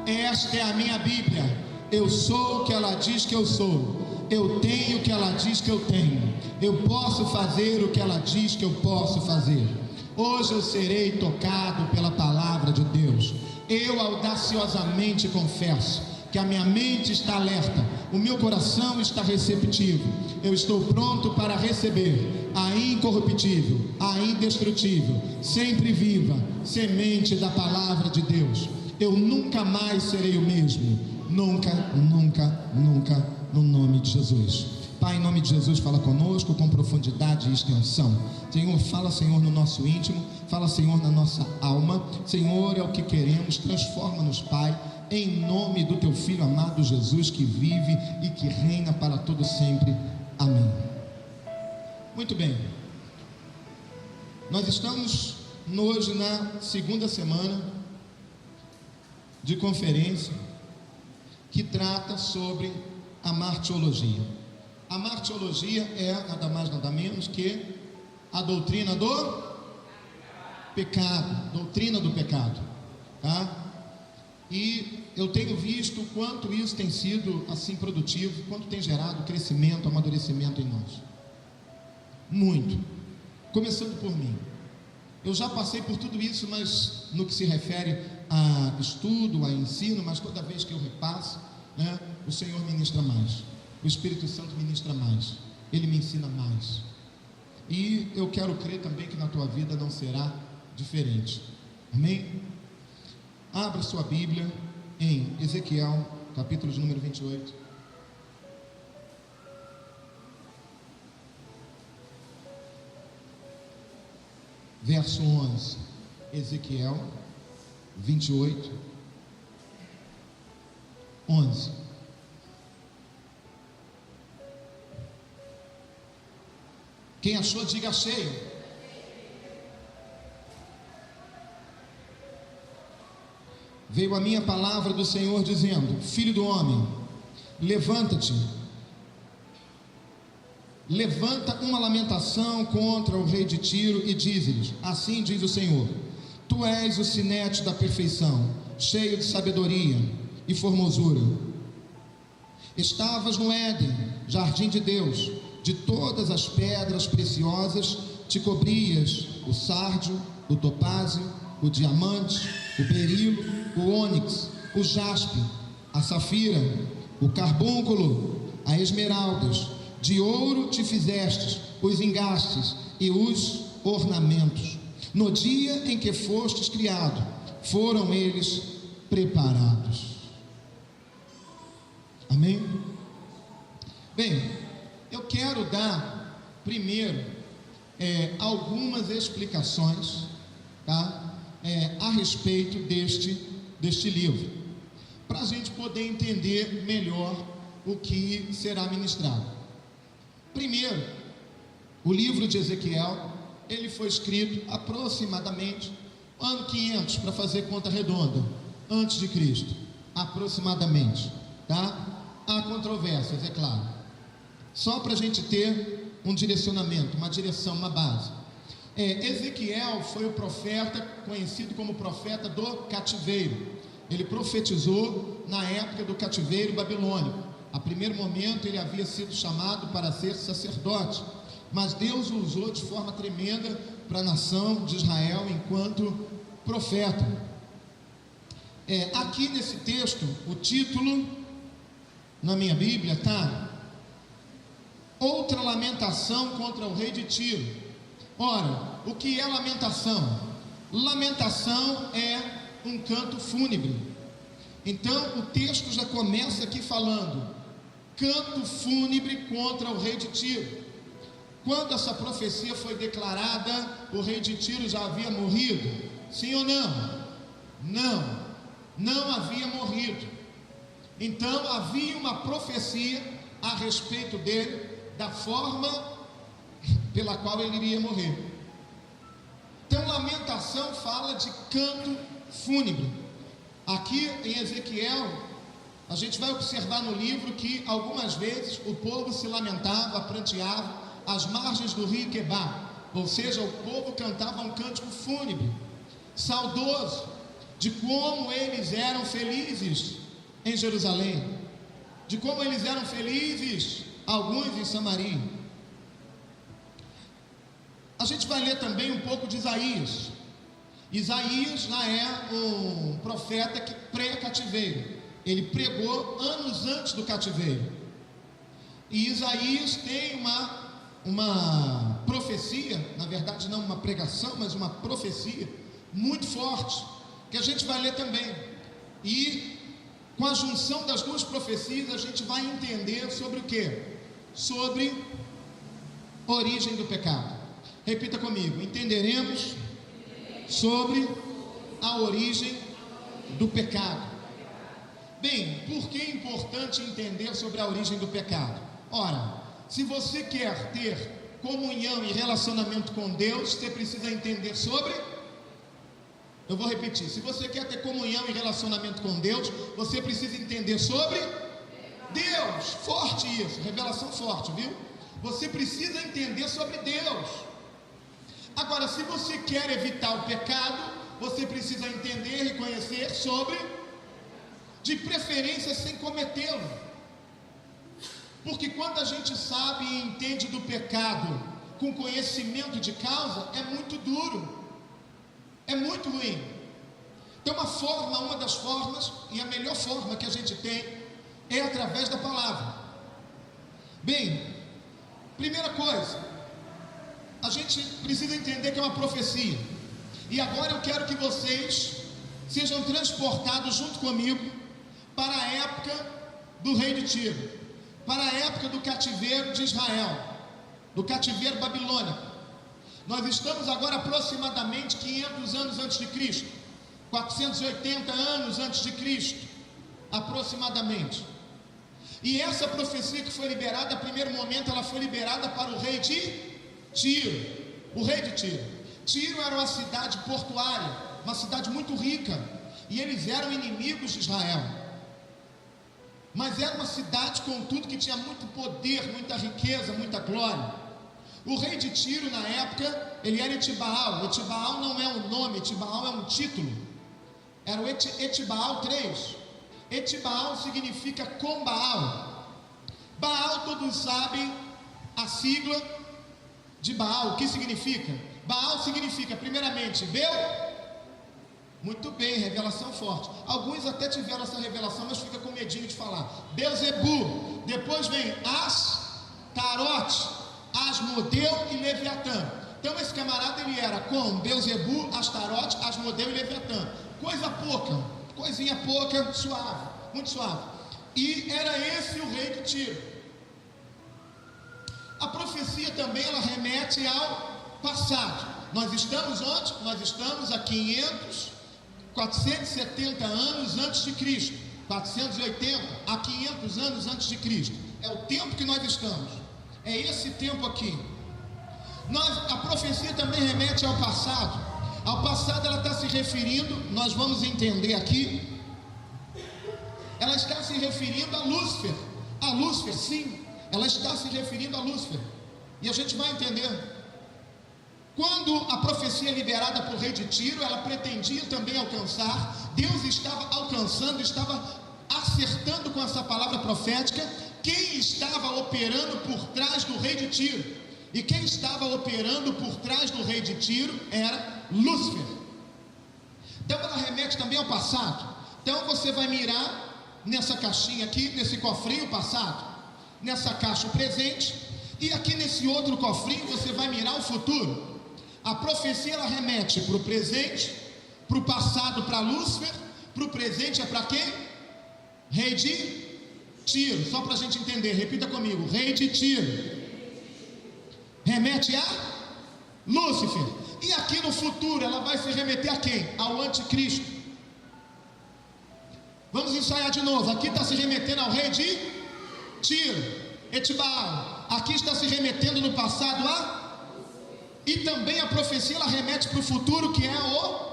Esta é a minha Bíblia. Eu sou o que ela diz que eu sou. Eu tenho o que ela diz que eu tenho. Eu posso fazer o que ela diz que eu posso fazer. Hoje eu serei tocado pela palavra de Deus. Eu audaciosamente confesso que a minha mente está alerta, o meu coração está receptivo. Eu estou pronto para receber a incorruptível, a indestrutível, sempre viva semente da palavra de Deus. Eu nunca mais serei o mesmo. Nunca, nunca, nunca, no nome de Jesus. Pai, em nome de Jesus, fala conosco com profundidade e extensão. Senhor, fala, Senhor, no nosso íntimo. Fala, Senhor, na nossa alma. Senhor, é o que queremos. Transforma-nos, Pai, em nome do Teu Filho amado Jesus, que vive e que reina para todo sempre. Amém. Muito bem. Nós estamos hoje na segunda semana de conferência que trata sobre a martiologia. A martiologia é nada mais nada menos que a doutrina do pecado, doutrina do pecado, tá? E eu tenho visto o quanto isso tem sido assim produtivo, quanto tem gerado crescimento, amadurecimento em nós. Muito. Começando por mim. Eu já passei por tudo isso, mas no que se refere a estudo, a ensino, mas toda vez que eu repasso, né, o Senhor ministra mais. O Espírito Santo ministra mais. Ele me ensina mais. E eu quero crer também que na tua vida não será diferente. Amém? Abra sua Bíblia em Ezequiel, capítulo de número 28. Verso 11. Ezequiel 28, 11. Quem achou, diga cheio. Veio a minha palavra do Senhor dizendo: Filho do homem, levanta-te, levanta uma lamentação contra o rei de Tiro e dize-lhes: assim diz o Senhor, tu és o sinete da perfeição, cheio de sabedoria e formosura. Estavas no Éden, jardim de Deus. De todas as pedras preciosas te cobrias o sárdio, o topázio, o diamante, o berilo, o ônix, o jaspe, a safira, o carbúnculo, a esmeraldas. De ouro te fizestes os engastes e os ornamentos. No dia em que fostes criado, foram eles preparados. Amém? Bem, eu quero dar primeiro algumas explicações, tá? A respeito deste livro, para a gente poder entender melhor o que será ministrado. Primeiro, o livro de Ezequiel, ele foi escrito aproximadamente ano 500, para fazer conta redonda, antes de Cristo, aproximadamente, tá? Há controvérsias, é claro. Só para a gente ter um direcionamento, uma direção, uma base. Ezequiel foi o profeta, conhecido como profeta do cativeiro. Ele profetizou na época do cativeiro babilônico. A primeiro momento ele havia sido chamado para ser sacerdote, mas Deus o usou de forma tremenda para a nação de Israel enquanto profeta. Aqui nesse texto, o título na minha Bíblia está: outra lamentação contra o rei de Tiro. Ora, o que é lamentação? Lamentação é um canto fúnebre. Então o texto já começa aqui falando: canto fúnebre contra o rei de Tiro. Quando essa profecia foi declarada, o rei de Tiro já havia morrido? Sim ou não? Não havia morrido. Então havia uma profecia a respeito dele, da forma pela qual ele iria morrer. Então lamentação fala de canto fúnebre. Aqui em Ezequiel, a gente vai observar no livro que algumas vezes o povo se lamentava, pranteava às margens do rio Quebar, ou seja, o povo cantava um cântico fúnebre, saudoso. de como eles eram felizes em Jerusalém, de como eles eram felizes, alguns em Samaria. A gente vai ler também um pouco de Isaías. Isaías já é um profeta que pré-cativeiro, ele pregou anos antes do cativeiro. E Isaías tem uma profecia, na verdade não uma pregação, mas uma profecia muito forte, que a gente vai ler também. E com a junção das duas profecias a gente vai entender sobre o que? Sobre a origem do pecado. Repita comigo: entenderemos sobre a origem do pecado. Bem, por que é importante entender sobre a origem do pecado? Ora, se você quer ter comunhão e relacionamento com Deus, você precisa entender sobre. Eu vou repetir: se você quer ter comunhão e relacionamento com Deus, você precisa entender sobre Deus. Forte isso, revelação forte, viu? Você precisa entender sobre Deus. Agora, se você quer evitar o pecado, você precisa entender e conhecer sobre, de preferência sem cometê-lo. Porque quando a gente sabe e entende do pecado com conhecimento de causa, é muito duro, é muito ruim. Então uma das formas, e a melhor forma que a gente tem, é através da palavra. Bem, primeira coisa, a gente precisa entender que é uma profecia. E agora eu quero que vocês sejam transportados junto comigo para a época do rei de Tiro, para a época do cativeiro de Israel, do cativeiro babilônico. Nós estamos agora aproximadamente 500 anos antes de Cristo, 480 anos antes de Cristo, aproximadamente. E essa profecia que foi liberada, a primeiro momento ela foi liberada para o rei de Tiro, o rei de Tiro. Tiro era uma cidade portuária, uma cidade muito rica, e eles eram inimigos de Israel. Mas era uma cidade, contudo, que tinha muito poder, muita riqueza, muita glória. O rei de Tiro, na época, ele era Etibaal. Etibaal não é um nome, Etibaal é um título. Era o Etibaal III. Etibaal significa com Baal. Baal, todos sabem a sigla de Baal. O que significa? Baal significa, primeiramente, muito bem, revelação forte. Alguns até tiveram essa revelação, mas fica com medinho de falar. Beuzebu. Depois vem Astarot, Asmodeu e Leviatã. Então esse camarada ele era com Beuzebu, Astarot, Asmodeu e Leviatã. Coisa pouca, coisinha pouca, suave, muito suave. E era esse o rei de Tiro. A profecia também ela remete ao passado. Nós estamos onde? Nós estamos a 470 anos antes de Cristo, 480 a 500 anos antes de Cristo. É o tempo que nós estamos. É esse tempo aqui. A profecia também remete ao passado. Ao passado ela está se referindo, nós vamos entender aqui, ela está se referindo a Lúcifer. A Lúcifer, sim, ela está se referindo a Lúcifer. E a gente vai entender. Quando a profecia liberada por rei de Tiro, ela pretendia também alcançar, Deus estava alcançando, estava acertando com essa palavra profética, quem estava operando por trás do rei de Tiro. E quem estava operando por trás do rei de Tiro era Lúcifer. Então ela remete também ao passado. Então você vai mirar nessa caixinha aqui, nesse cofrinho passado, nessa caixa o presente, e aqui nesse outro cofrinho você vai mirar o futuro. A profecia ela remete para o presente, para o passado para Lúcifer, para o presente é para quem? Rei de Tiro. Só para a gente entender, repita comigo: rei de Tiro remete a Lúcifer. E aqui no futuro ela vai se remeter a quem? Ao anticristo. Vamos ensaiar de novo. Aqui está se remetendo ao rei de Tiro, Etibaal. Aqui está se remetendo no passado a... E também a profecia ela remete para o futuro, que é o...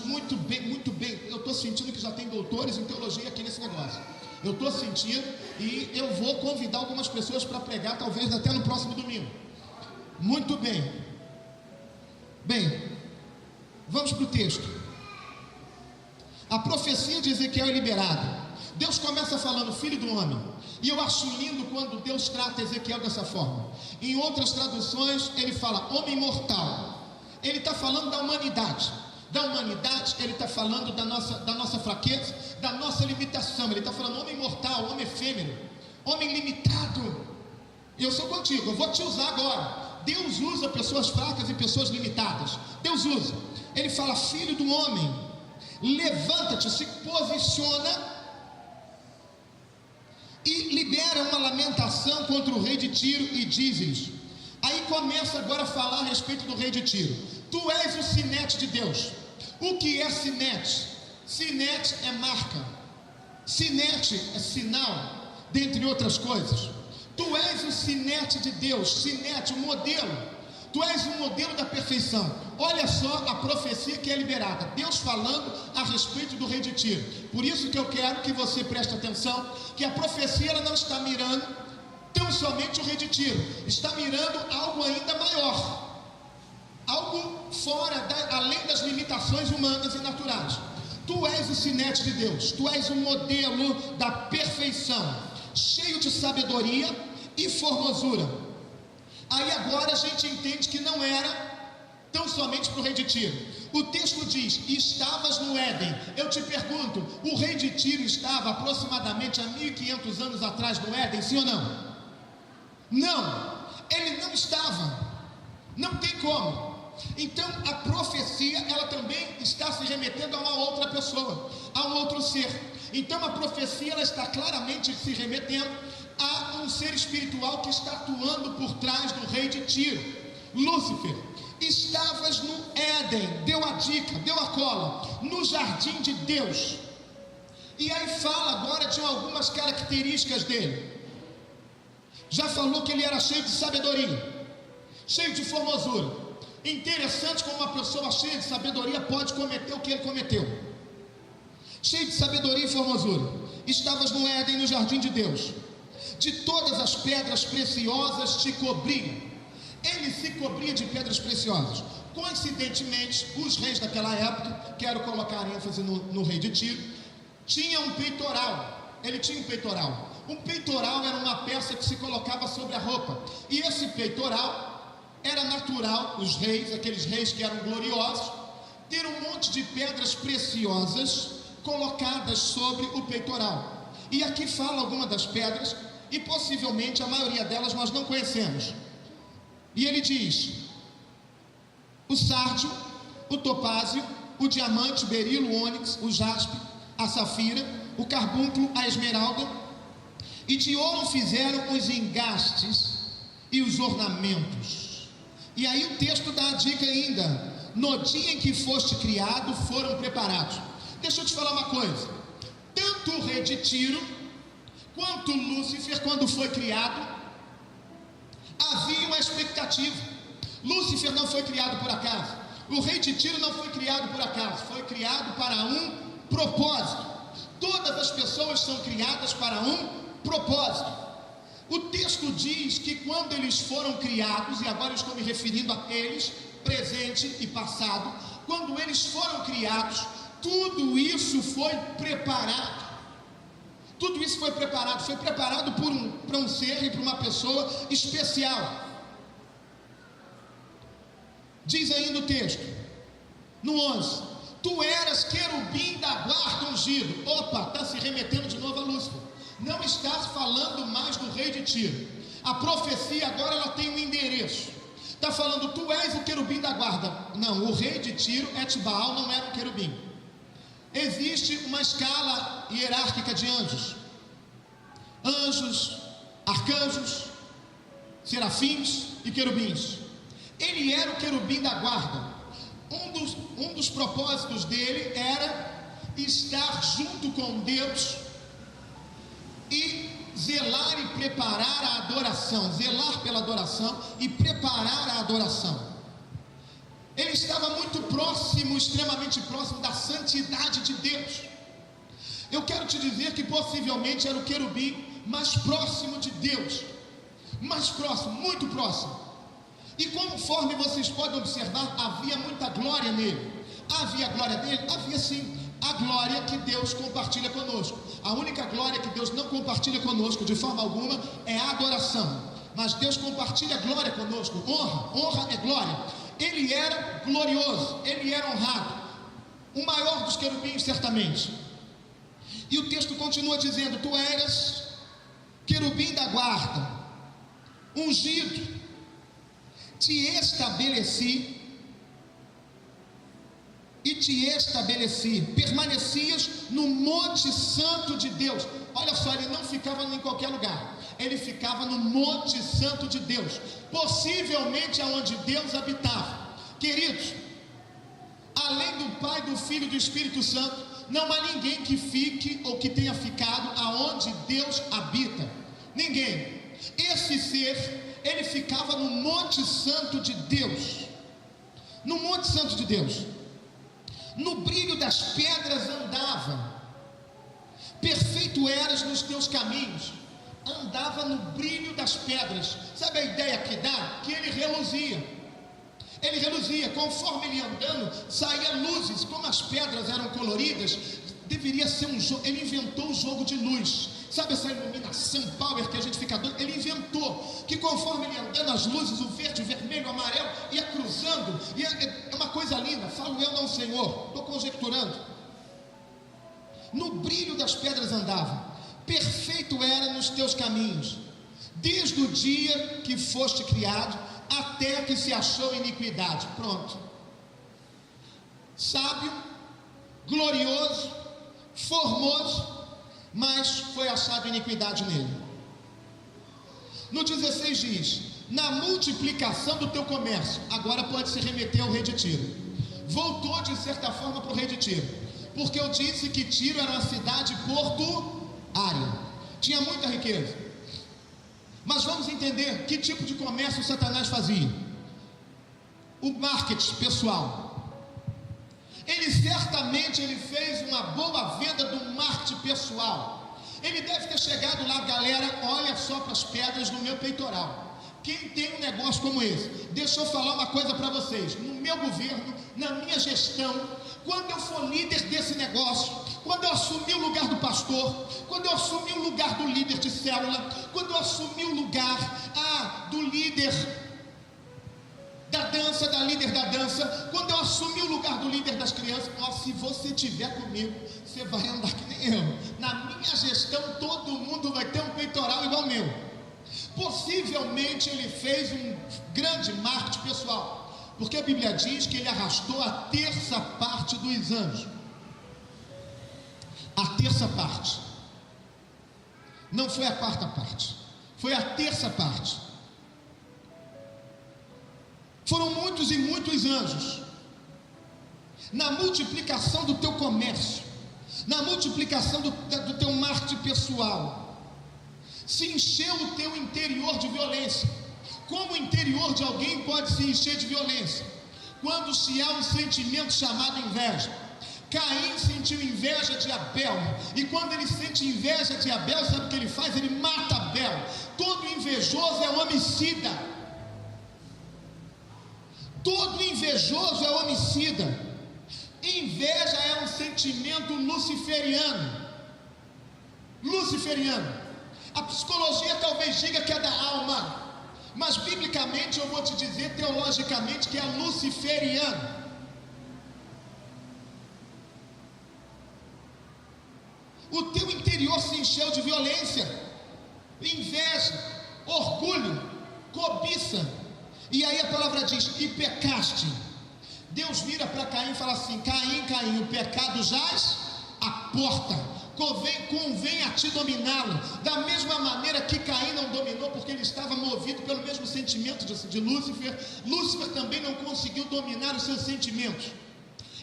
Muito bem, muito bem. Eu estou sentindo que já tem doutores em teologia aqui nesse negócio. Eu estou sentindo, e eu vou convidar algumas pessoas para pregar, talvez até no próximo domingo. Muito bem. Bem, vamos para o texto. A profecia de Ezequiel é liberada. Deus começa falando filho do homem, e eu acho lindo quando Deus trata Ezequiel dessa forma. Em outras traduções ele fala homem mortal. Ele está falando da humanidade. Ele está falando da nossa fraqueza, da nossa limitação. Ele está falando homem mortal, homem efêmero, homem limitado. Eu sou contigo, eu vou te usar agora. Deus usa pessoas fracas e pessoas limitadas. Deus usa. Ele fala filho do homem, levanta-te, se posiciona e libera uma lamentação contra o rei de Tiro e diz-lhes. Aí começa agora a falar a respeito do rei de Tiro. Tu és o sinete de Deus. O que é sinete? Sinete é marca, sinete é sinal, dentre outras coisas. Tu és o sinete de Deus, sinete, o modelo. Tu és o modelo da perfeição. Olha só a profecia que é liberada. Deus falando a respeito do rei de Tiro. Por isso que eu quero que você preste atenção, que a profecia ela não está mirando tão somente o rei de Tiro. Está mirando algo ainda maior. Algo fora, além das limitações humanas e naturais. Tu és o sinete de Deus. Tu és o modelo da perfeição, cheio de sabedoria e formosura. Aí agora a gente entende que não era tão somente para o rei de Tiro. O texto diz, estavas no Éden. Eu te pergunto, o rei de Tiro estava aproximadamente há 1500 anos atrás no Éden, sim ou não? Não, ele não estava. Não tem como. Então a profecia, ela também está se remetendo a uma outra pessoa, a um outro ser. Então a profecia, ela está claramente se remetendo a um ser espiritual que está atuando por trás do rei de Tiro, Lúcifer. Estavas no Éden, deu a dica, deu a cola, no jardim de Deus. E aí fala agora de algumas características dele. Já falou que ele era cheio de sabedoria, cheio de formosura. Interessante como uma pessoa cheia de sabedoria pode cometer o que ele cometeu. Cheio de sabedoria e formosura. Estavas no Éden, no jardim de Deus. De todas as pedras preciosas te cobriam. Ele se cobria de pedras preciosas. Coincidentemente, os reis daquela época, quero colocar ênfase no rei de Tiro, tinha um peitoral. Ele tinha um peitoral. Um peitoral era uma peça que se colocava sobre a roupa. E esse peitoral era natural, os reis, aqueles reis que eram gloriosos, ter um monte de pedras preciosas colocadas sobre o peitoral. E aqui fala alguma das pedras, e possivelmente a maioria delas nós não conhecemos. E ele diz: o sárdio, o topázio, o diamante, o berilo, o ônix, o jaspe, a safira, o carbúnculo, a esmeralda, e de ouro fizeram os engastes e os ornamentos. E aí o texto dá a dica ainda: no dia em que foste criado foram preparados. Deixa eu te falar uma coisa, tanto o rei de Tiro quanto Lúcifer, quando foi criado, havia uma expectativa. Lúcifer não foi criado por acaso, o rei de Tiro não foi criado por acaso, foi criado para um propósito. Todas as pessoas são criadas para um propósito. O texto diz que quando eles foram criados, e agora eu estou me referindo a eles, presente e passado, quando eles foram criados, tudo isso foi preparado. Tudo isso foi preparado para um ser e para uma pessoa especial. Diz ainda o texto, no 11: tu eras querubim da guarda ungido. Opa, está se remetendo de novo a Lúcifer. Não está falando mais do rei de Tiro. A profecia agora ela tem um endereço. Está falando, tu és o querubim da guarda. Não, o rei de Tiro, Etbaal, não era um querubim. Existe uma escala hierárquica de anjos. Anjos, arcanjos, serafins e querubins. Ele era o querubim da guarda. Um dos propósitos dele era estar junto com Deus e zelar e preparar a adoração, zelar pela adoração e preparar a adoração. Ele estava muito próximo, extremamente próximo da santidade de Deus. Eu quero te dizer que possivelmente era o querubim mais próximo de Deus, mais próximo, muito próximo. E conforme vocês podem observar, havia muita glória nele. Havia glória dele? Havia sim. A glória que Deus compartilha conosco. A única glória que Deus não compartilha conosco de forma alguma é a adoração. Mas Deus compartilha glória conosco, honra é glória. Ele era glorioso, ele era honrado, o maior dos querubins certamente. E o texto continua dizendo: tu eras querubim da guarda, ungido, te estabeleci, permanecias no monte santo de Deus. Olha só, ele não ficava em qualquer lugar, ele ficava no monte santo de Deus, possivelmente aonde Deus habitava. Queridos, além do Pai, do Filho e do Espírito Santo, não há ninguém que fique ou que tenha ficado aonde Deus habita. Ninguém. Esse ser, ele ficava no monte santo de Deus. No monte santo de Deus. No brilho das pedras andava. Perfeito eras nos teus caminhos. Andava no brilho das pedras. Sabe a ideia que dá? Que ele reluzia. Ele reluzia, conforme ele andando, saía luzes. Como as pedras eram coloridas, deveria ser um jogo. Ele inventou o jogo de luz. Sabe essa iluminação power que a gente fica doido? Ele inventou que conforme ele andando, as luzes, o verde, o vermelho, o amarelo, ia cruzando. É uma coisa linda. Falo eu, não, Senhor. Estou conjecturando. No brilho das pedras andava. Perfeito era nos teus caminhos, desde o dia que foste criado até que se achou iniquidade. Pronto. Sábio, glorioso, formoso, mas foi achado iniquidade nele. No 16 diz: na multiplicação do teu comércio. Agora pode se remeter ao rei de Tiro. Voltou de certa forma para o rei de Tiro, porque eu disse que Tiro era uma cidade portuária, tinha muita riqueza. Mas vamos entender que tipo de comércio Satanás fazia. O marketing pessoal. Ele certamente fez uma boa venda do marketing pessoal. Ele deve ter chegado lá: galera, olha só para as pedras no meu peitoral. Quem tem um negócio como esse? Deixa eu falar uma coisa para vocês. No meu governo, na minha gestão, quando eu for líder desse negócio, quando eu assumir o lugar do pastor, quando eu assumir o lugar do líder de célula, quando eu assumir o lugar do líder da dança, da líder da dança, quando eu assumir o lugar do líder das crianças, se você estiver comigo, você vai andar que nem eu. Na minha gestão, todo mundo vai ter um peitoral igual ao meu. Possivelmente ele fez um grande marketing pessoal, porque a Bíblia diz que ele arrastou a terça parte dos anjos. A terça parte. Não foi a quarta parte, foi a terça parte. Foram muitos e muitos anjos. Na multiplicação do teu comércio, na multiplicação do teu marketing pessoal, se encheu o teu interior de violência. Como o interior de alguém pode se encher de violência? Quando se há um sentimento chamado inveja. Caim sentiu inveja de Abel, e quando ele sente inveja de Abel, sabe o que ele faz? Ele mata Abel. Todo invejoso é homicida. Todo invejoso é homicida. Inveja é um sentimento luciferiano. A psicologia talvez diga que é da alma, mas biblicamente eu vou te dizer, teologicamente, que é luciferiano. O teu interior se encheu de violência, inveja, orgulho, cobiça. E aí a palavra diz: e pecaste. Deus vira para Caim e fala assim: Caim, o pecado jaz à porta, convém a ti dominá-lo. Da mesma maneira que Caim não dominou, porque ele estava movido pelo mesmo sentimento de Lúcifer. Lúcifer também não conseguiu dominar os seus sentimentos.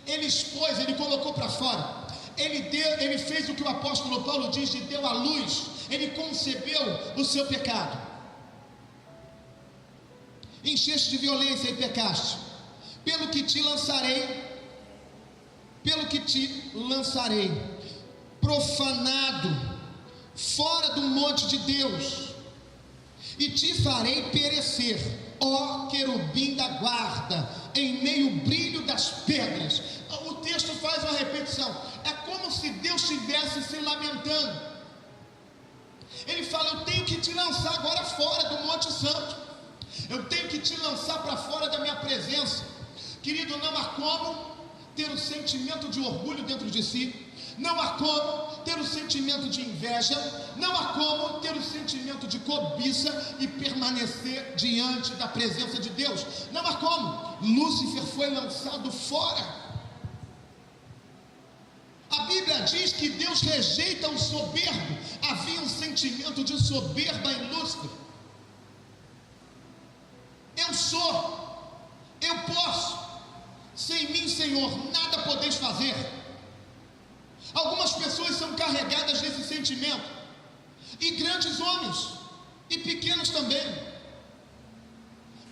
Ele expôs, ele colocou para fora. Ele fez o que o apóstolo Paulo diz, de deu à luz. Ele concebeu o seu pecado. Encheste de violência e pecaste. Pelo que te lançarei, profanado, fora do monte de Deus, e te farei perecer, ó querubim da guarda, em meio brilho das pedras. O texto faz uma repetição. É se Deus estivesse se lamentando. Ele fala: eu tenho que te lançar agora fora do Monte Santo, eu tenho que te lançar para fora da minha presença. Querido, não há como ter um sentimento de orgulho dentro de si, não há como ter um sentimento de inveja, não há como ter um sentimento de cobiça e permanecer diante da presença de Deus. Não há como. Lúcifer foi lançado fora. A Bíblia diz que Deus rejeita o soberbo. Havia um sentimento de soberba em Lúcifer. Eu sou, eu posso, sem mim, Senhor, nada podeis fazer. Algumas pessoas são carregadas desse sentimento, e grandes homens, e pequenos também.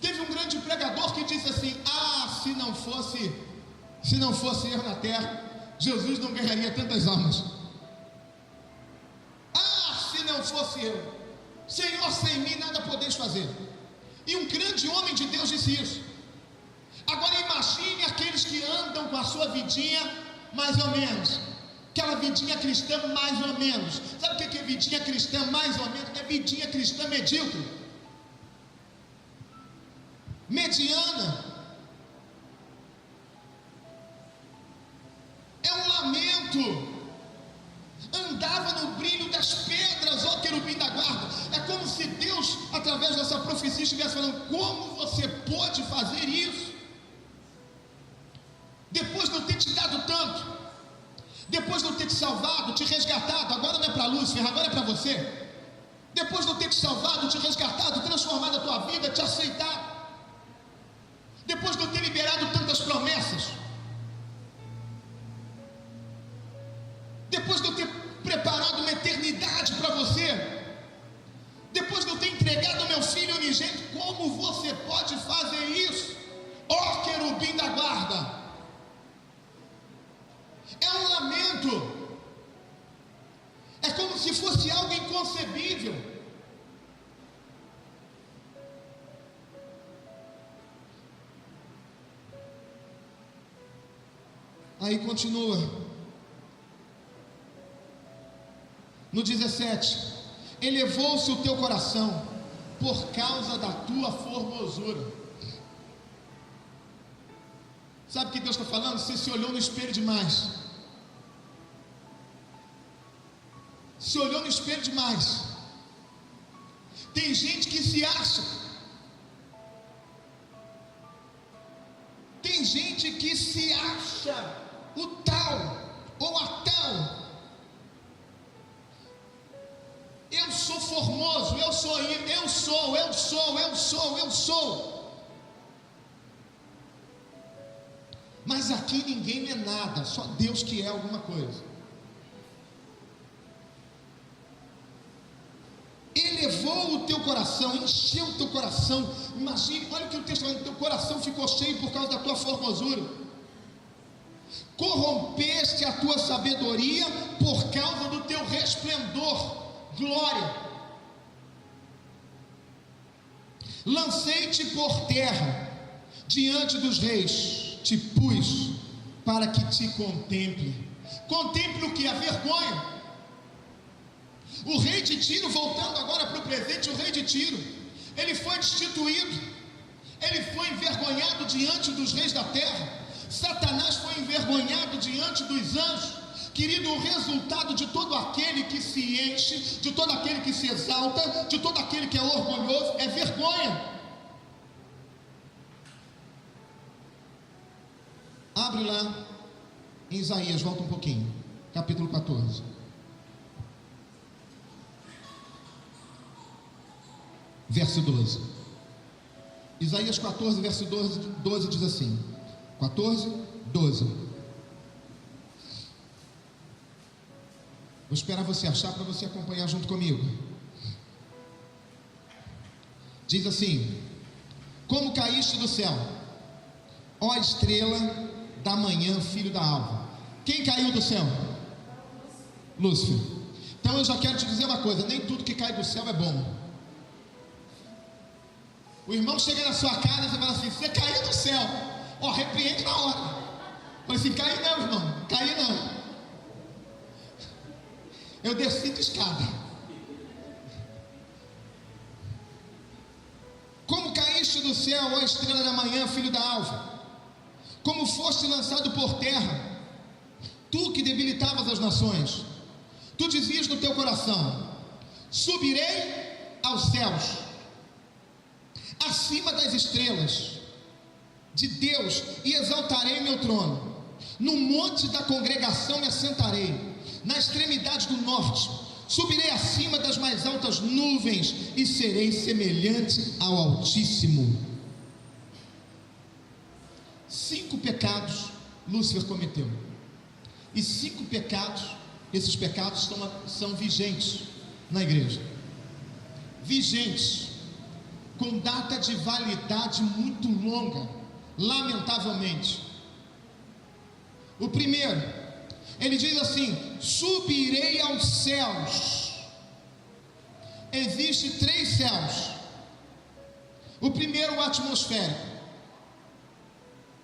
Teve um grande pregador que disse assim: se não fosse eu na terra, Jesus não ganharia tantas almas. Se não fosse eu, Senhor, sem mim nada podeis fazer. E um grande homem de Deus disse isso. Agora imagine aqueles que andam com a sua vidinha mais ou menos, aquela vidinha cristã mais ou menos. Sabe o que é vidinha cristã mais ou menos? É vidinha cristã medíocre, mediana. É um lamento. Andava no brilho das pedras, ó querubim da guarda. É como se Deus, através dessa profecia, estivesse falando: como você pode fazer isso? Depois de eu ter te dado tanto, depois de eu ter te salvado, te resgatado, agora não é para Lúcifer, agora é para você. Depois de eu ter te salvado, te resgatado, transformado a tua vida, te aceitado, depois de eu ter liberado tantas promessas, depois de eu ter preparado uma eternidade para você, depois de eu ter entregado o meu filho unigênito, como você pode fazer isso, ó querubim da guarda? É um lamento, é como se fosse algo inconcebível. Aí continua no 17: elevou-se o teu coração por causa da tua formosura. Sabe o que Deus está falando? Você se olhou no espelho demais. Se olhou no espelho demais. Tem gente que se acha. Tem gente que se acha o tal ou a tal. Eu sou formoso, eu sou. Mas aqui ninguém é nada, só Deus que é alguma coisa. Elevou o teu coração, encheu o teu coração. Imagine, olha o que o texto fala: teu coração ficou cheio por causa da tua formosura. Corrompeste a tua sabedoria por causa do teu resplendor, glória. Lancei-te por terra diante dos reis, te pus para que te contemple. Contemple o que? A vergonha. O rei de Tiro, voltando agora para o presente, o rei de Tiro, ele foi destituído, ele foi envergonhado diante dos reis da terra. Satanás foi envergonhado diante dos anjos. Querido, o resultado de todo aquele que se enche, de todo aquele que se exalta, de todo aquele que é orgulhoso, é vergonha. Abre lá em Isaías, volta um pouquinho, capítulo 14. Verso 12. Isaías 14, verso 12 diz assim: 14, 12. Vou esperar você achar para você acompanhar junto comigo. Diz assim: como caíste do céu, ó estrela da manhã, filho da alva. Quem caiu do céu? Lúcifer. Então eu já quero te dizer uma coisa: nem tudo que cai do céu é bom. O irmão chega na sua casa e fala assim: você caiu do céu. Ó, repreende na hora. Fala assim: cai não, irmão, cai não. Eu desci de escada. Como caíste do céu, ó estrela da manhã, filho da alva, como foste lançado por terra, tu que debilitavas as nações. Tu dizias no teu coração: subirei aos céus, acima das estrelas de Deus, e exaltarei meu trono. No monte da congregação me assentarei, na extremidade do norte. Subirei acima das mais altas nuvens, e serei semelhante ao Altíssimo. 5 pecados Lúcifer cometeu, e 5 pecados, esses pecados são vigentes na igreja, vigentes, com data de validade muito longa, lamentavelmente. O primeiro, ele diz assim: subirei aos céus. Existem 3 céus. O primeiro, o atmosférico,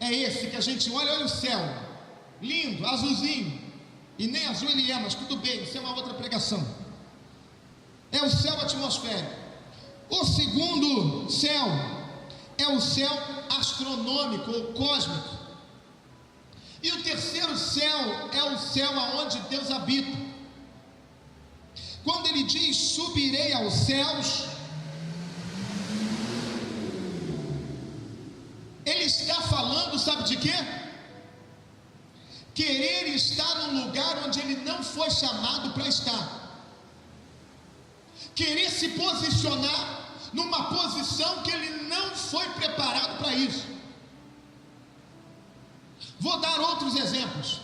é esse que a gente olha o céu, lindo, azulzinho, e nem azul ele é, mas tudo bem, isso é uma outra pregação. É o céu atmosférico. O segundo céu é o céu astronômico ou cósmico. E o terceiro céu é o céu aonde Deus habita. Quando ele diz subirei aos céus, ele está falando, sabe de quê? Querer estar num lugar onde ele não foi chamado para estar. Querer se posicionar numa posição que ele não foi preparado para isso. Vou dar outros exemplos.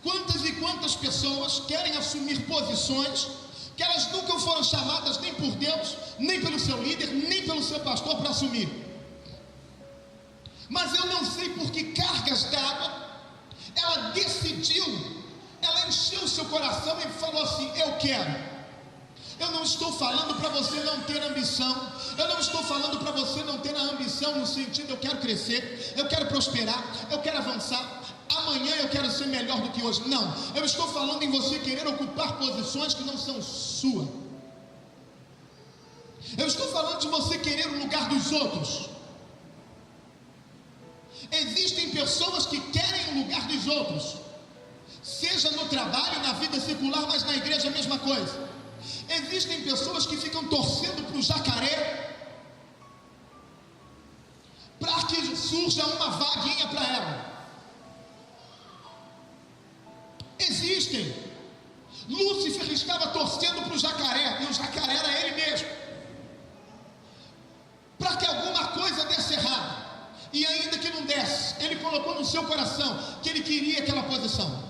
Quantas e quantas pessoas querem assumir posições que elas nunca foram chamadas nem por Deus, nem pelo seu líder, nem pelo seu pastor para assumir. Mas eu não sei por que cargas d'água ela decidiu, ela encheu o seu coração e falou assim: eu quero. Eu não estou falando para você não ter ambição, eu não estou falando para você não ter a ambição no sentido: eu quero crescer, eu quero prosperar, eu quero avançar, amanhã eu quero ser melhor do que hoje. Não, eu estou falando em você querer ocupar posições que não são suas. Eu estou falando de você querer o lugar dos outros. Existem pessoas que querem o lugar dos outros, seja no trabalho, na vida secular, mas na igreja a mesma coisa. Existem pessoas que ficam torcendo para o jacaré para que surja uma vaguinha para ela. Existem. Lúcifer estava torcendo para o jacaré, e o jacaré era ele mesmo, para que alguma coisa desse errado. E ainda que não desse, ele colocou no seu coração que ele queria aquela posição.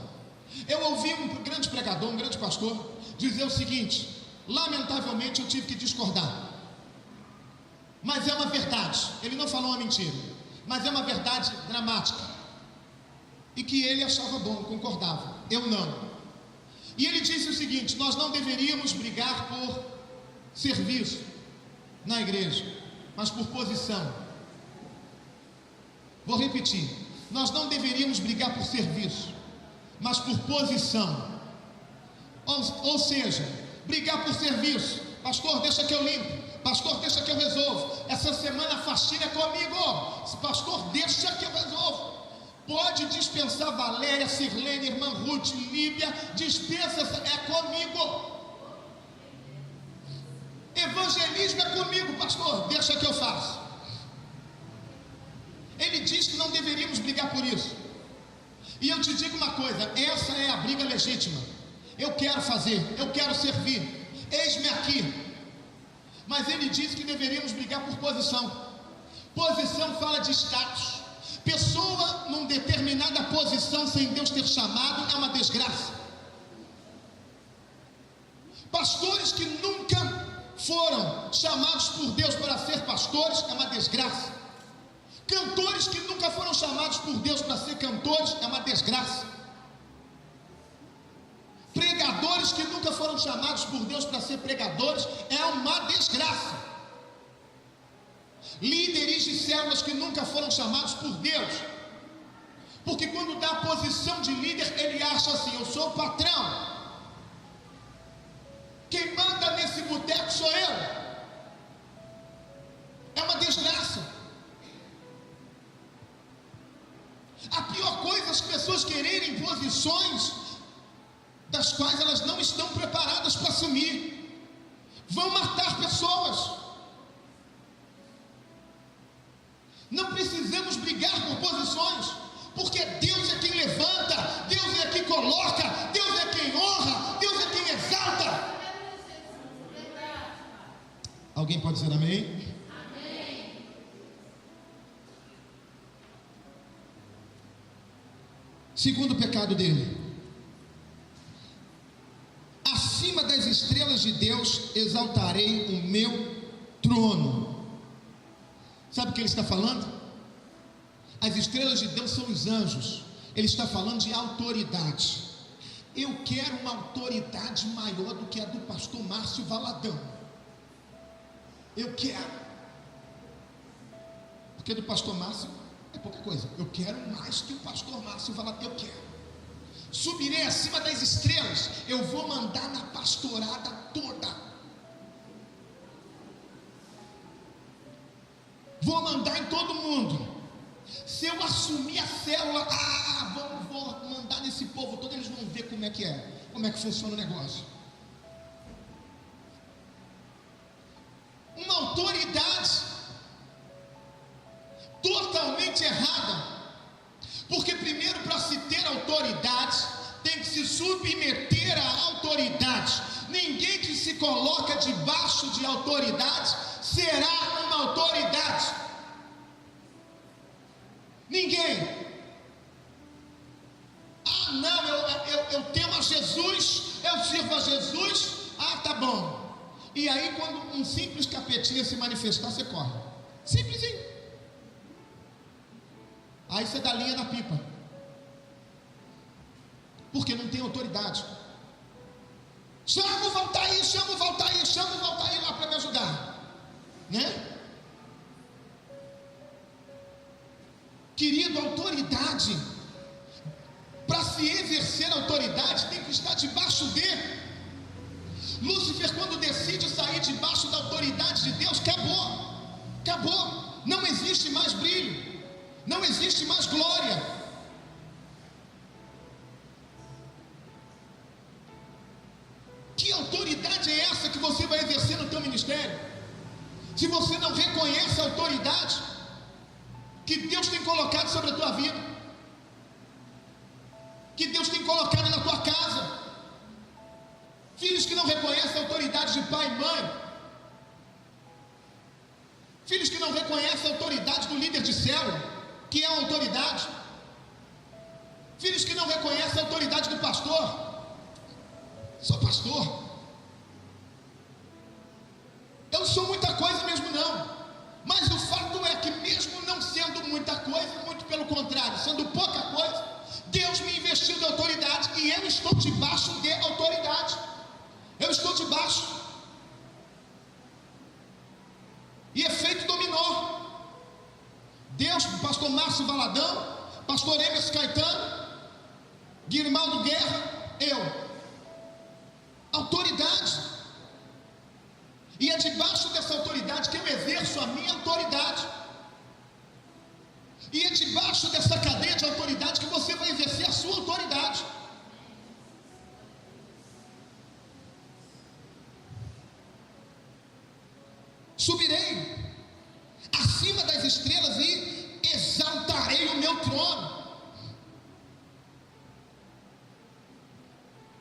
Eu ouvi um grande pregador, um grande pastor, dizer o seguinte: lamentavelmente eu tive que discordar, mas é uma verdade. Ele não falou uma mentira, mas é uma verdade dramática, e que ele achava bom, concordava, eu não. E ele disse o seguinte: nós não deveríamos brigar por serviço na igreja, mas por posição. Vou repetir: nós não deveríamos brigar por serviço, mas por posição. Ou seja, brigar por serviço: pastor, deixa que eu limpo, pastor, deixa que eu resolvo, essa semana a faxina é comigo, pastor, deixa que eu resolvo. Pode dispensar Valéria, Sirlene, irmã Ruth, Líbia, dispensa, é comigo. Evangelismo é comigo, pastor, deixa que eu faço. Ele diz que não deveríamos brigar por isso. E eu te digo uma coisa: essa é a briga legítima. Eu quero fazer, eu quero servir, eis-me aqui. Mas ele diz que deveríamos brigar por posição. Posição fala de status. Pessoa numa determinada posição sem Deus ter chamado é uma desgraça. Pastores que nunca foram chamados por Deus para ser pastores é uma desgraça. Cantores que nunca foram chamados por Deus para ser cantores é uma desgraça. Pregadores que nunca foram chamados por Deus para ser pregadores é uma desgraça. Líderes de células que nunca foram chamados por Deus, porque quando dá a posição de líder, ele acha assim: eu sou o patrão, A pior coisa é as pessoas quererem posições das quais elas não estão preparadas para assumir. Vão matar pessoas. Não precisamos brigar por posições, porque Deus é quem levanta, Deus é quem coloca, Deus é quem honra, Deus é quem exalta. Alguém pode dizer amém? Amém. Segundo pecado dele: acima das estrelas de Deus exaltarei o meu trono. Sabe o que ele está falando? As estrelas de Deus são os anjos. Ele está falando de autoridade. Eu quero uma autoridade maior do que a do pastor Márcio Valadão. Eu quero. Porque do pastor Márcio é pouca coisa. Eu quero mais que o pastor Márcio Valadão. Eu quero. Subirei acima das estrelas. Eu vou mandar na pastorada toda. Vou mandar em todo mundo. Se eu assumir a célula, vou mandar nesse povo todo, eles vão ver como é que funciona o negócio. Uma autoridade totalmente errada, porque primeiro, para se ter autoridade, tem que se submeter à autoridade. Ninguém que se coloca debaixo de autoridade será uma autoridade. Ninguém. Não, eu temo a Jesus, eu sirvo a Jesus. Tá bom. E aí, quando um simples capetinha se manifestar, você corre. Simplesinho. Aí você dá linha na pipa, porque não tem autoridade. Chama o Valtair, chama o Valtair lá para me ajudar, né? Querido, autoridade, para se exercer autoridade, tem que estar debaixo dele. Lúcifer, quando decide sair debaixo da autoridade de Deus, acabou, não existe mais brilho, não existe mais glória. Que autoridade é essa que você vai exercer no teu ministério? Se você não reconhece a autoridade que Deus tem colocado sobre a tua vida, que Deus tem colocado na tua casa. Filhos que não reconhecem a autoridade de pai e mãe, filhos que não reconhecem a autoridade do líder de célula, que é a autoridade, filhos que não reconhecem a autoridade do pastor. Sou pastor, eu não sou muita coisa mesmo não, mas o fato é que mesmo não sendo muita coisa, muito pelo contrário, sendo pouca coisa, Deus me investiu de autoridade e eu estou debaixo de autoridade. Eu estou debaixo. E efeito dominó. Deus, pastor Márcio Valadão, pastor Emerson Caetano, Guirmaldo Guerra, eu. Autoridade. E é debaixo dessa autoridade que eu exerço a minha autoridade. E é debaixo dessa cadeia de autoridade que você vai exercer a sua autoridade. Subirei acima das estrelas e exaltarei o meu trono.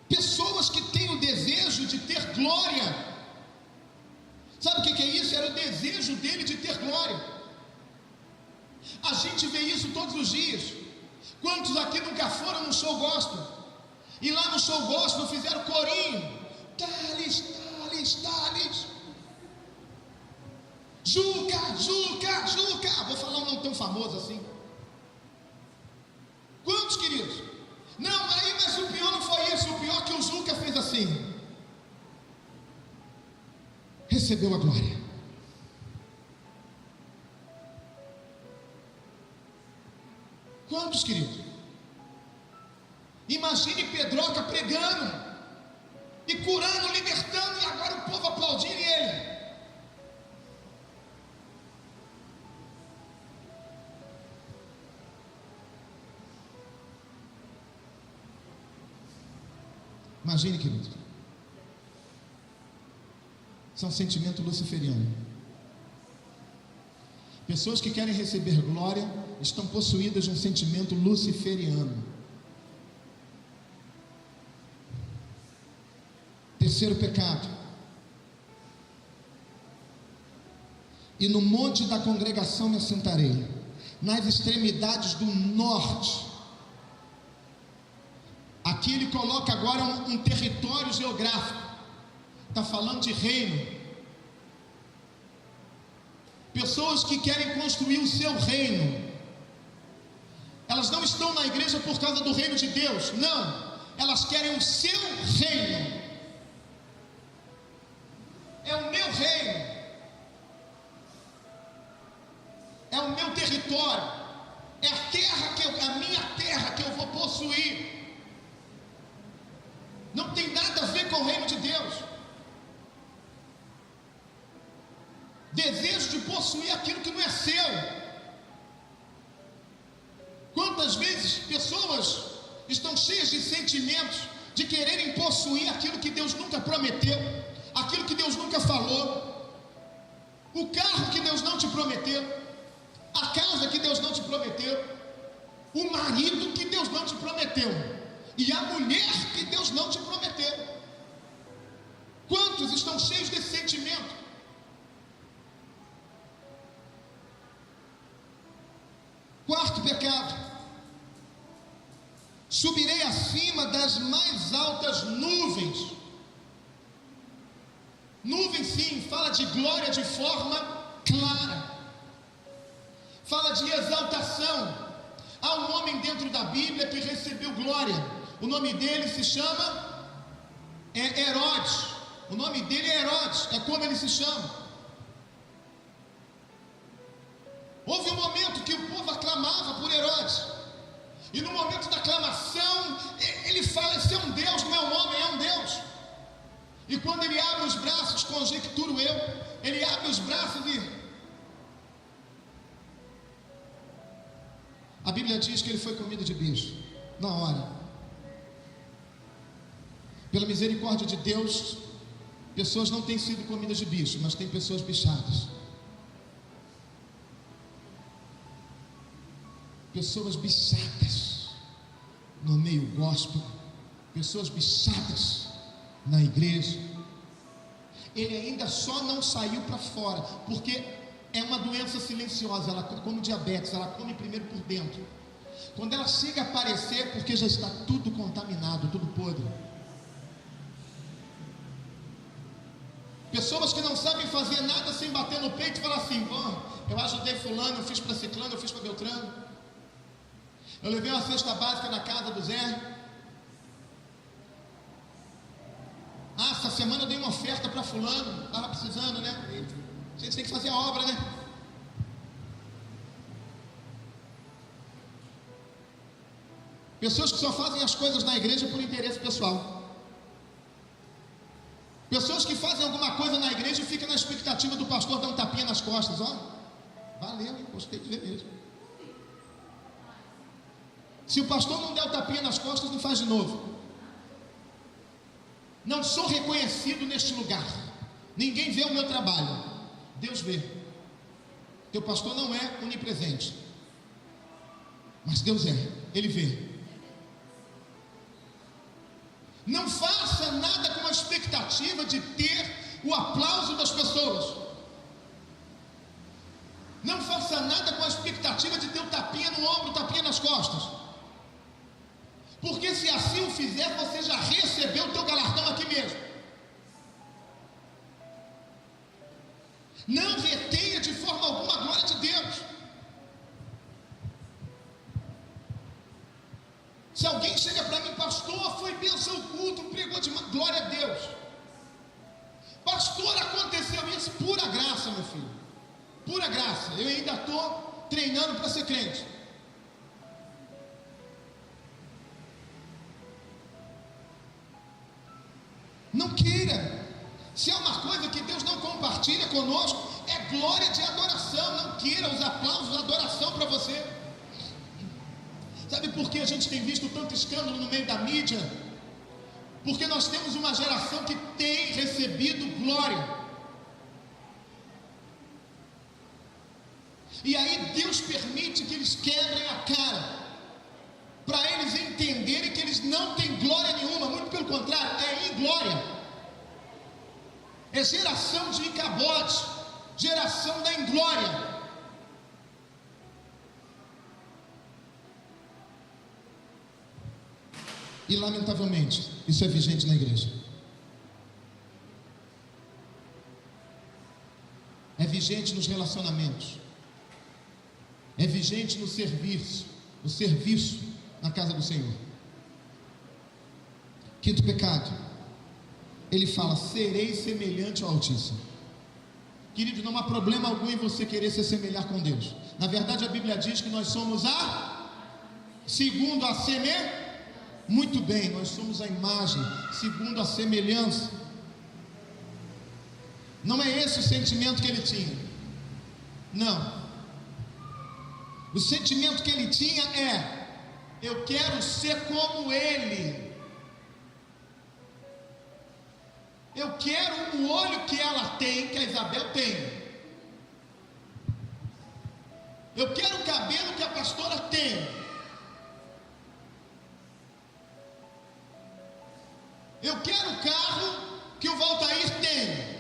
Pessoas que têm o desejo de ter glória. Sabe o que é isso? Era o desejo dele de ter glória. A gente vê isso todos os dias. Quantos aqui nunca foram no show gospel? E lá no show gospel fizeram corinho. Thales, Thales, Thales. Juca, Juca, Juca. Vou falar um nome tão famoso assim. Quantos, queridos? Não, aí, mas o pior não foi isso. O pior é que o Juca fez assim. Recebeu a glória. Quantos, queridos? Imagine Pedroca pregando e curando, libertando, e agora o povo aplaudindo ele. Imagine, querido, isso é um sentimento luciferiano. Pessoas que querem receber glória estão possuídas de um sentimento luciferiano. Terceiro pecado: e no monte da congregação me assentarei, nas extremidades do norte. Aqui ele coloca agora um território geográfico, está falando de reino. Pessoas que querem construir o seu reino, elas não estão na igreja por causa do reino de Deus, não, elas querem o seu reino. É o meu reino, é o meu território, é a minha terra que eu vou possuir. Não tem nada a ver com o reino de Deus. Desejo de possuir aquilo que não é seu. Quantas vezes pessoas estão cheias de sentimentos de quererem possuir aquilo que Deus nunca prometeu, aquilo que Deus nunca falou, o carro que Deus não te prometeu, a casa que Deus não te prometeu, o marido que Deus não te prometeu, e a mulher que Deus não te prometeu. Quantos estão cheios desse sentimento? Quarto pecado: subirei acima das mais altas nuvens. Nuvem, sim, fala de glória de forma clara, fala de exaltação. Há um homem dentro da Bíblia que recebeu glória. O nome dele se chama Herodes. O nome dele é Herodes, é como ele se chama. Houve um momento que o povo aclamava por Herodes, e no momento da aclamação ele fala: esse é um Deus, não é um homem, é um Deus. E quando ele abre os braços, conjecturo eu, ele abre os braços e a Bíblia diz que ele foi comido de bicho, na hora. Pela misericórdia de Deus, pessoas não têm sido comidas de bicho, mas tem pessoas bichadas. Pessoas bichadas no meio gospel, pessoas bichadas na igreja. Ele ainda só não saiu para fora, porque é uma doença silenciosa. Ela, como diabetes, ela come primeiro por dentro. Quando ela chega a aparecer, porque já está tudo contaminado, tudo podre. Pessoas que não sabem fazer nada sem bater no peito e falar assim: bom, eu ajudei fulano, eu fiz para ciclano, eu fiz para Beltrano, eu levei uma cesta básica na casa do Zé. Ah, essa semana eu dei uma oferta para fulano, estava precisando, né? A gente tem que fazer a obra, né? Pessoas que só fazem as coisas na igreja por interesse pessoal. Pessoas que fazem alguma coisa na igreja e ficam na expectativa do pastor dar um tapinha nas costas. Ó, valeu, hein? Gostei de ver mesmo. Se o pastor não der o tapinha nas costas, não faz de novo. Não sou reconhecido neste lugar. Ninguém vê o meu trabalho. Deus vê. Teu pastor não é onipresente, mas Deus é, Ele vê. Não faça nada com a expectativa de ter o aplauso das pessoas. Não faça nada com a expectativa de ter o tapinha no ombro, o tapinha nas costas. Porque se assim o fizer, você já recebeu o teu galardão aqui mesmo. Não retenha de forma alguma a glória de Deus. Se alguém chega para mim: pastor, foi bênção o culto, pregou de glória a Deus. Pastor, aconteceu isso, pura graça, meu filho. Pura graça. Eu ainda estou treinando para ser crente. Não queira. Se é uma coisa que Deus não compartilha conosco, é glória de adoração. Não queira os aplausos da adoração para você. Sabe por que a gente tem visto tanto escândalo no meio da mídia? porque nós temos uma geração que tem recebido glória. E aí Deus permite que eles quebrem a cara, para eles entenderem que eles não têm glória nenhuma, muito pelo contrário, é inglória, é geração de Icabote, geração da inglória. E lamentavelmente, isso é vigente na igreja. É vigente nos relacionamentos. É vigente no serviço na casa do Senhor. Quinto pecado, ele fala: serei semelhante ao Altíssimo. Querido, não há problema algum em você querer se assemelhar com Deus. Na verdade, a Bíblia diz que nós somos segundo a semelhança. Muito bem, nós somos a imagem, segundo a semelhança. Não é esse o sentimento que ele tinha. Não. O sentimento que ele tinha é: eu quero ser como ele. Eu quero o olho que ela tem, que a Isabel tem. Eu quero o cabelo que a pastora tem. Eu quero o carro que o Valtair tem.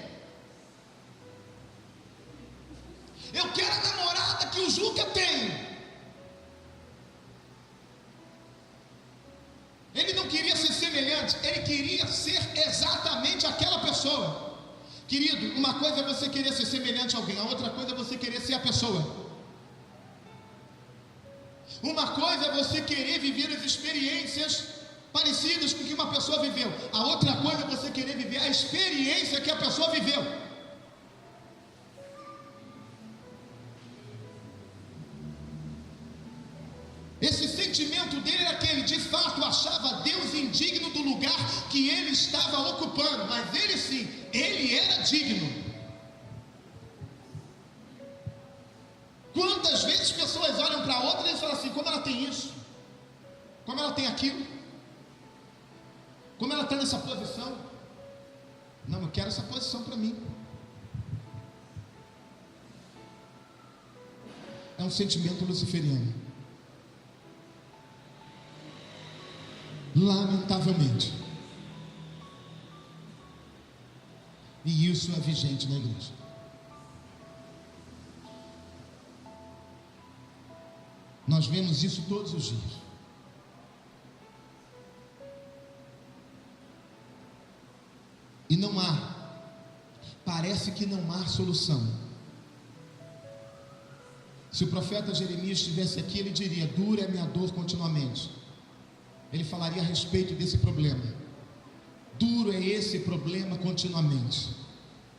Eu quero a namorada que o Juca tem. Ele não queria ser semelhante, ele queria ser exatamente aquela pessoa. Querido, uma coisa é você querer ser semelhante a alguém, a outra coisa é você querer ser a pessoa. Uma coisa é você querer viver as experiências parecidas com o que uma pessoa viveu, a outra coisa é você querer viver a experiência que a pessoa viveu. Esse sentimento dele era que ele de fato achava Deus indigno do lugar que ele estava ocupando, mas ele sim, ele era digno. Quantas vezes pessoas olham para outra e falam assim: como ela tem isso, como ela tem aquilo, como ela está nessa posição. Não, eu quero essa posição para mim. É um sentimento luciferiano. Lamentavelmente. E isso é vigente na igreja. Nós vemos isso todos os dias. E não há, parece que não há solução. Se o profeta Jeremias estivesse aqui, ele diria: dura é a minha dor continuamente. Ele falaria a respeito desse problema. Duro é esse problema continuamente,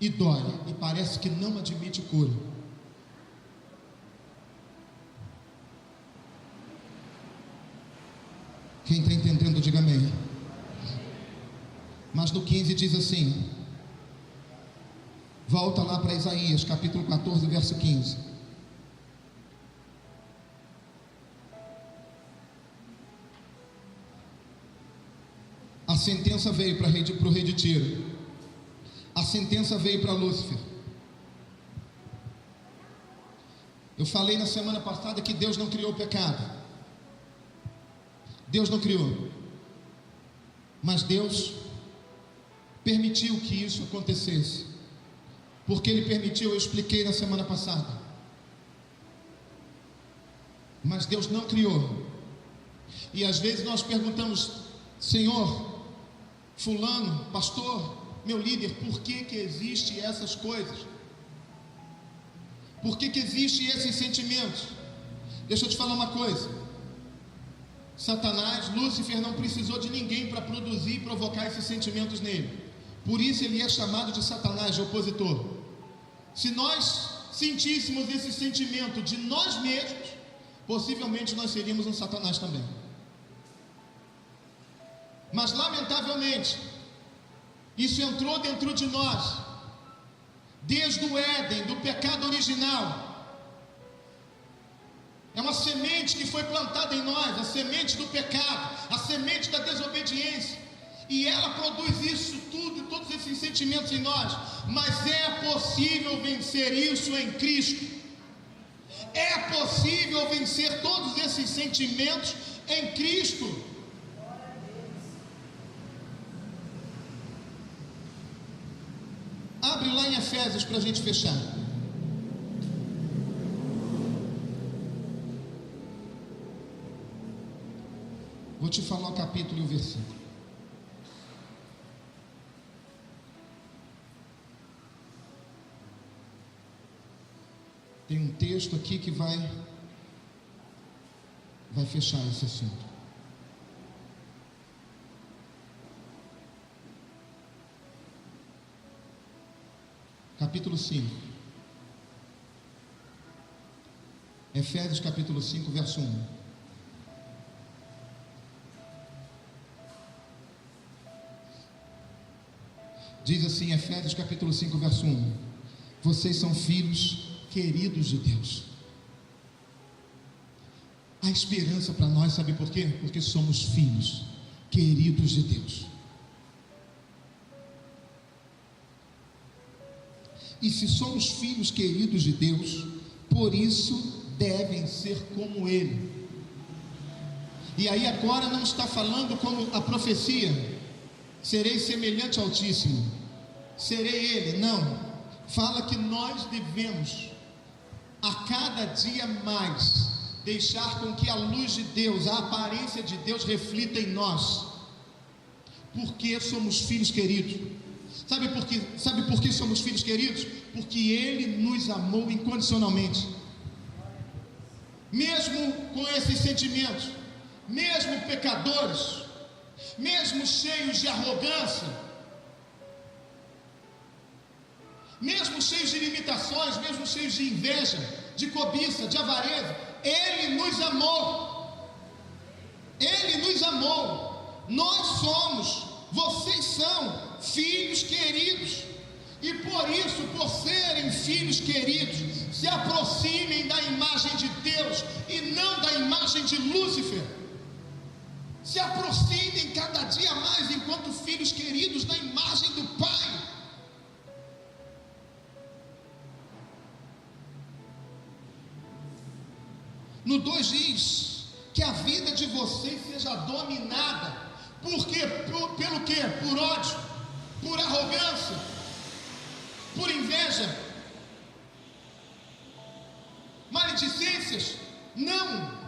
e dói, e parece que não admite cura. Quem está entendendo, diga amém. Mas no 15 diz assim, volta lá para Isaías capítulo 14, verso 15. A sentença veio para o rei de Tiro. A sentença veio para Lúcifer. Eu falei na semana passada que Deus não criou o pecado. Deus não criou. Mas Deus permitiu que isso acontecesse. Porque Ele permitiu, eu expliquei na semana passada. Mas Deus não criou. E às vezes nós perguntamos: Senhor, fulano, pastor, meu líder, por que existem essas coisas? Por que existem esses sentimentos? Deixa eu te falar uma coisa. Satanás, Lúcifer, não precisou de ninguém para produzir e provocar esses sentimentos nele. Por isso ele é chamado de Satanás, de opositor. Se nós sentíssemos esse sentimento de nós mesmos, possivelmente nós seríamos um Satanás também. Mas lamentavelmente, isso entrou dentro de nós, desde o Éden, do pecado original. É uma semente que foi plantada em nós, a semente do pecado, a semente da desobediência, E ela produz isso tudo, todos esses sentimentos em nós. Mas é possível vencer isso em Cristo. É possível vencer todos esses sentimentos em Cristo. Abre lá em Efésios para a gente fechar. Vou te falar o capítulo e o versículo. Tem um texto aqui que vai fechar esse assunto. Capítulo 5. Efésios capítulo 5, verso 1. Diz assim, Efésios capítulo 5, verso 1: vocês são filhos queridos de Deus. A esperança para nós, sabe por quê? Porque somos filhos queridos de Deus. E se somos filhos queridos de Deus, por isso devem ser como Ele. E aí agora não está falando como a profecia: serei semelhante ao Altíssimo, serei Ele. Não, fala que nós devemos a cada dia mais deixar com que a luz de Deus, a aparência de Deus reflita em nós, porque somos filhos queridos. Sabe por que somos filhos queridos? Porque Ele nos amou incondicionalmente. Mesmo com esses sentimentos, mesmo pecadores, mesmo cheios de arrogância, mesmo cheios de limitações, mesmo cheios de inveja, de cobiça, de avareza, Ele nos amou. Ele nos amou. Nós somos, vocês são filhos queridos. E por isso, por serem filhos queridos, se aproximem da imagem de Deus e não da imagem de Lúcifer. Se aproximem cada dia mais enquanto filhos queridos da imagem do Pai. No 2 diz que a vida de vocês seja dominada. Por quê? Pelo quê? Por ódio, por arrogância, por inveja, maledicências? Não.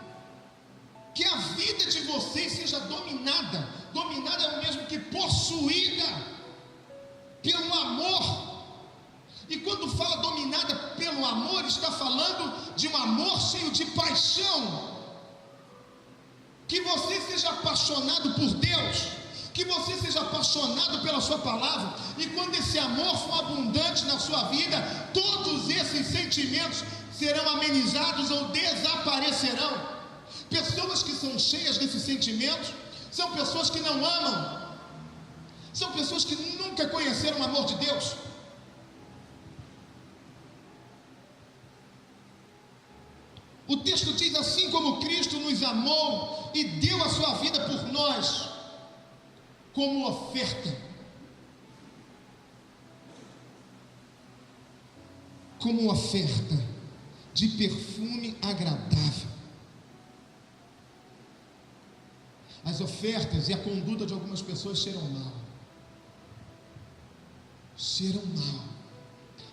Que a vida de vocês seja dominada. Dominada é o mesmo que possuída pelo amor. E quando fala dominada pelo amor, está falando de um amor cheio de paixão. Que você seja apaixonado por Deus, que você seja apaixonado pela sua palavra. E quando esse amor for abundante na sua vida, todos esses sentimentos serão amenizados ou desaparecerão. Pessoas que são cheias desses sentimentos são pessoas que não amam, são pessoas que nunca conheceram o amor de Deus. O texto diz: assim como Cristo nos amou e deu a sua vida por nós, como oferta, de perfume agradável. As ofertas e a conduta de algumas pessoas cheiram mal.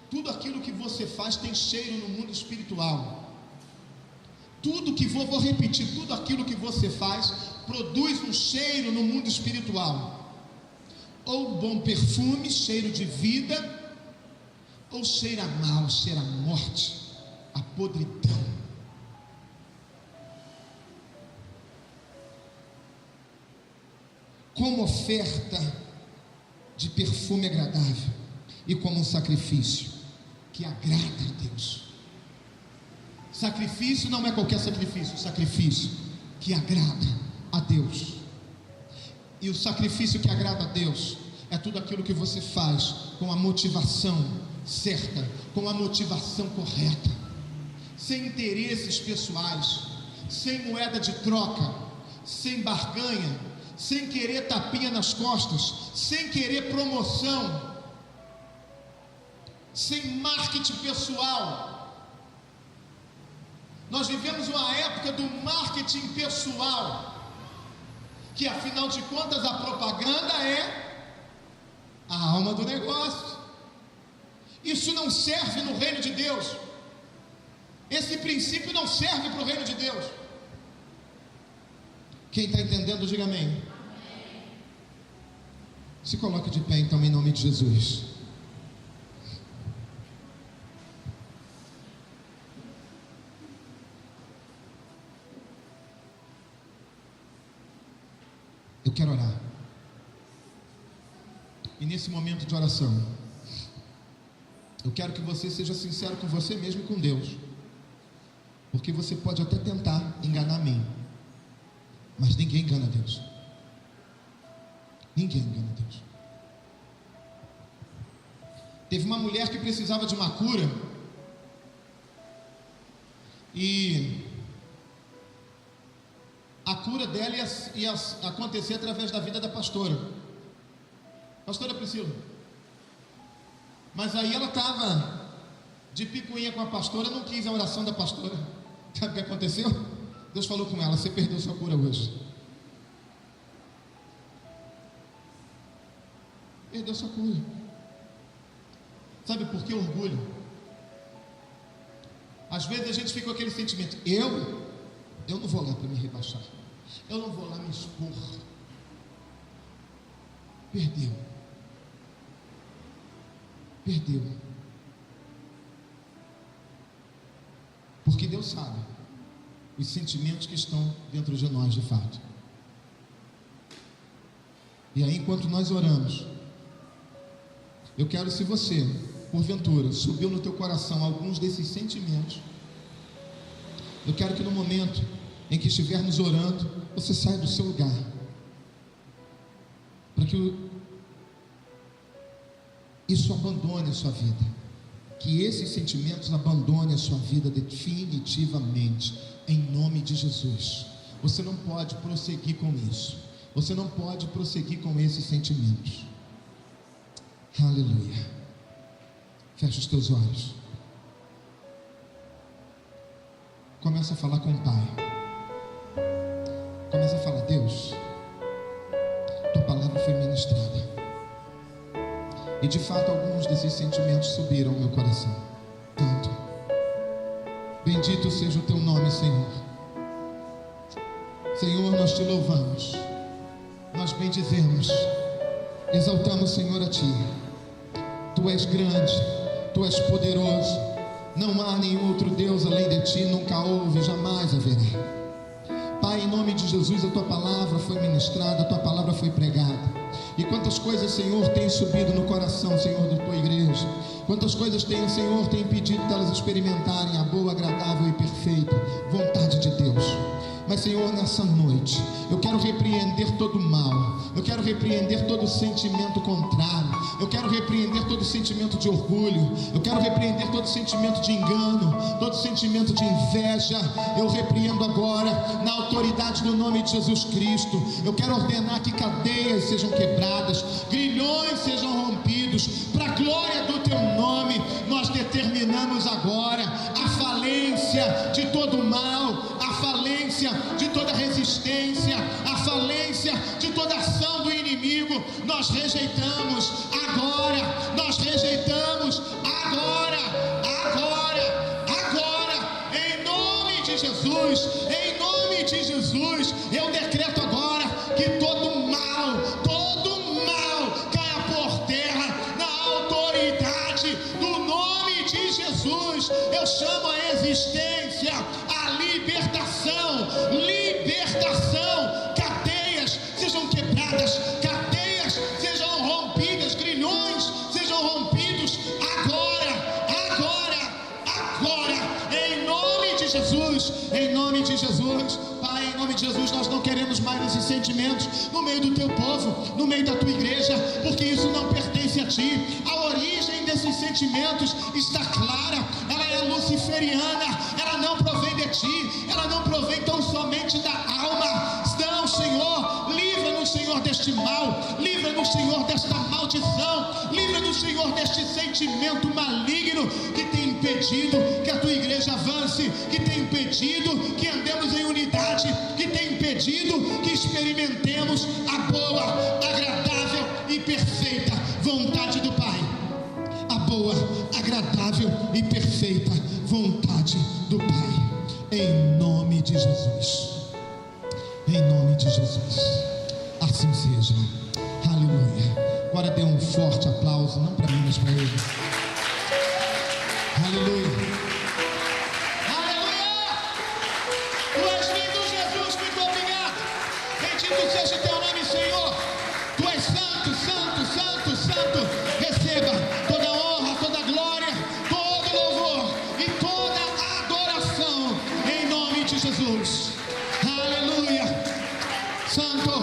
Tudo aquilo que você faz tem cheiro no mundo espiritual. Vou repetir, tudo aquilo que você faz produz um cheiro no mundo espiritual. Ou bom perfume, cheiro de vida, ou cheira mal, cheira a morte, a podridão. Como oferta de perfume agradável e como um sacrifício que agrada a Deus. Sacrifício não é qualquer sacrifício, sacrifício que agrada a Deus. E o sacrifício que agrada a Deus é tudo aquilo que você faz com a motivação certa, com a motivação correta, sem interesses pessoais, sem moeda de troca, sem barganha, sem querer tapinha nas costas, sem querer promoção, sem marketing pessoal. Nós vivemos uma época do marketing pessoal, que afinal de contas a propaganda é a alma do negócio. Isso não serve no reino de Deus. Esse princípio não serve para o reino de Deus. Quem está entendendo, diga amém. Se coloque de pé então, em nome de Jesus. Eu quero orar. E nesse momento de oração, eu quero que você seja sincero com você mesmo e com Deus. Porque você pode até tentar enganar mim, mas ninguém engana Deus. Ninguém engana Deus. Teve uma mulher que precisava de uma cura, e a cura dela ia acontecer através da vida da pastora Priscila. Mas aí ela estava de picuinha com a pastora, não quis a oração da pastora. Sabe o que aconteceu? Deus falou com ela: você perdeu sua cura hoje. Perdeu sua cura. Sabe por que orgulho? Às vezes a gente fica com aquele sentimento: eu não vou lá para me rebaixar, eu não vou lá me expor. Perdeu. Porque Deus sabe os sentimentos que estão dentro de nós de fato. E aí, enquanto nós oramos, eu quero, se você, porventura, subiu no teu coração alguns desses sentimentos, eu quero que no momento em que estivermos orando, você saia do seu lugar, para que isso abandone a sua vida, que esses sentimentos abandonem a sua vida definitivamente, em nome de Jesus. Você não pode prosseguir com isso, você não pode prosseguir com esses sentimentos. Aleluia. Fecha os teus olhos, começa a falar com o Pai, começa a falar: Deus, tua palavra foi ministrada, e de fato alguns desses sentimentos subiram ao meu coração. Tanto, bendito seja o teu nome, Senhor. Senhor, nós te louvamos, nós bendizemos, exaltamos, Senhor, a ti. Tu és grande, tu és poderoso, não há nenhum outro Deus além de ti, nunca houve, jamais haverá. Pai, em nome de Jesus, a tua palavra foi ministrada, a tua palavra foi pregada. E quantas coisas, Senhor, tem subido no coração, Senhor, da tua igreja. Quantas coisas tem, Senhor, tem impedido delas experimentarem a boa, agradável e perfeita vontade de Deus. Mas, Senhor, nessa noite, eu quero repreender todo mal, eu quero repreender todo sentimento contrário, eu quero repreender todo sentimento de orgulho, eu quero repreender todo sentimento de engano, todo sentimento de inveja. Eu repreendo agora, na autoridade do nome de Jesus Cristo. Eu quero ordenar que cadeias sejam quebradas, grilhões sejam rompidos, para a glória do teu nome. Nós determinamos agora a falência de todo mal, a falência de toda resistência, a falência de toda ação do inimigo. Nós rejeitamos agora, nós rejeitamos agora, em nome de Jesus, em nome de Jesus. Eu decreto agora que todo mal caia por terra, na autoridade do nome de Jesus. Eu chamo a existência, a libertação, cadeias sejam quebradas, cadeias sejam rompidas, grilhões sejam rompidos agora, em nome de Jesus, em nome de Jesus. Pai, em nome de Jesus, nós não queremos mais esses sentimentos no meio do teu povo, no meio da tua igreja, porque isso não pertence a ti. A origem desses sentimentos está clara, ela é luciferiana, ela não provém de ti, ela não provém tão somente da alma. Não, Senhor, livra-nos, deste mal, livra-nos, Senhor, desta maldição, livra-nos, Senhor, deste sentimento maligno que tem impedido que a tua igreja avance, que tem impedido que andemos em unidade, que tem impedido que experimentemos a boa, agradável e perfeita vontade do Pai. A boa, agradável e perfeita vontade do Pai, em nome de Jesus. Em nome de Jesus, assim seja. Aleluia. Agora dê um forte aplauso, não para mim, mas para Ele. Aleluia. Aleluia. Tu és lindo, Jesus, muito obrigado. Bendito seja o teu nome, Senhor. Tu és santo, santo, santo, santo. Receba toda honra, toda glória, todo louvor e toda adoração, em nome de Jesus. Aleluia. Santo.